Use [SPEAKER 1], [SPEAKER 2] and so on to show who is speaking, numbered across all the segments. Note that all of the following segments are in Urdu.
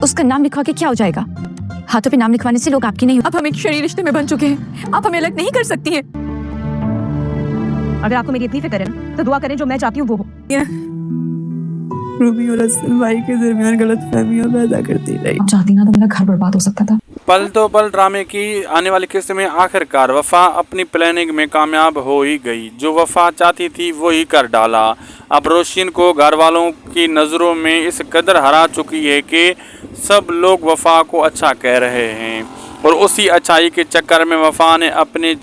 [SPEAKER 1] اس کا نام لکھوا کے کیا ہو جائے گا؟ ہاتھوں پہ نام لکھوانے سے لوگ آپ کی نہیں، اب ہم ایک شرعی رشتے میں بن چکے ہیں، آپ ہمیں الگ نہیں کر سکتی ہیں۔
[SPEAKER 2] اگر آپ کو میری اتنی فکر ہے نا تو دعا کریں جو میں چاہتی ہوں وہ ہو۔
[SPEAKER 3] روبی اور اسد بھائی کے درمیان غلط فہمیاں پیدا کرتی رہی۔
[SPEAKER 2] آپ چاہتی نا تو میرا گھر برباد ہو سکتا تھا۔
[SPEAKER 4] پل تو پل ڈرامے کی آنے والی قسط میں آخر کار وفا اپنی پلاننگ میں کامیاب ہو ہی گئی، جو وفا چاہتی تھی وہی کر ڈالا۔ اب روشن کو گھر والوں کی نظروں میں اس قدر ہرا چکی ہے کہ سب لوگ وفا کو اچھا کہہ رہے ہیں، اور اسی اچھائی کے چکر میں وفا نے اپنی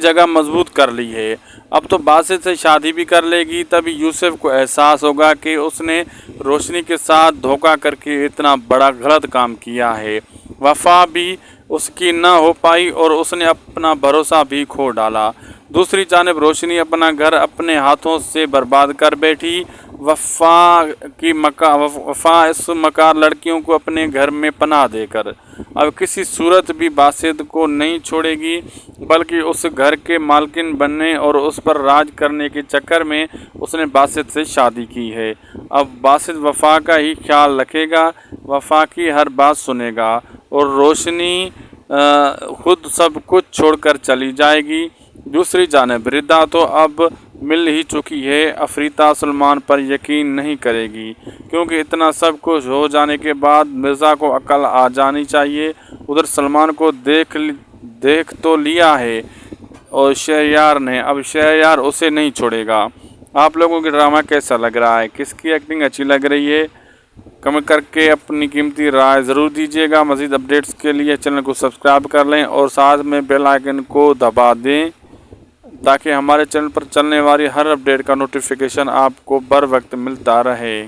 [SPEAKER 4] جگہ مضبوط کر لی ہے۔ اب تو باسط سے شادی بھی کر لے گی، تبھی یوسف کو احساس ہوگا کہ اس نے روشنی کے ساتھ دھوکہ کر کے اتنا بڑا غلط کام کیا ہے۔ وفا بھی اس کی نہ ہو پائی اور اس نے اپنا بھروسہ بھی کھو ڈالا۔ دوسری جانب روشنی اپنا گھر اپنے ہاتھوں سے برباد کر بیٹھی۔ وفا اس مکار لڑکیوں کو اپنے گھر میں پناہ دے کر اب کسی صورت بھی باسط کو نہیں چھوڑے گی، بلکہ اس گھر کے مالکن بننے اور اس پر راج کرنے کے چکر میں اس نے باسط سے شادی کی ہے۔ اب باسط وفا کا ہی خیال رکھے گا، وفا کی ہر بات سنے گا، اور روشنی خود سب کچھ چھوڑ کر چلی جائے گی۔ دوسری جانب ردا تو اب مل ہی چکی ہے، افریطہ سلمان پر یقین نہیں کرے گی، کیونکہ اتنا سب کچھ ہو جانے کے بعد مرزا کو عقل آ جانی چاہیے۔ ادھر سلمان کو دیکھ تو لیا ہے اور شہریار نے، اب شہریار اسے نہیں چھوڑے گا۔ آپ لوگوں کی ڈرامہ کیسا لگ رہا ہے؟ کس کی ایکٹنگ اچھی لگ رہی ہے؟ کمنٹ کر کے اپنی قیمتی رائے ضرور دیجیے گا۔ مزید اپڈیٹس کے لیے چینل کو سبسکرائب کر لیں اور ساتھ میں بیل آئیکن کو دبا دیں تاکہ ہمارے چینل پر چلنے والی ہر اپڈیٹ کا نوٹیفیکیشن آپ کو بر وقت ملتا رہے۔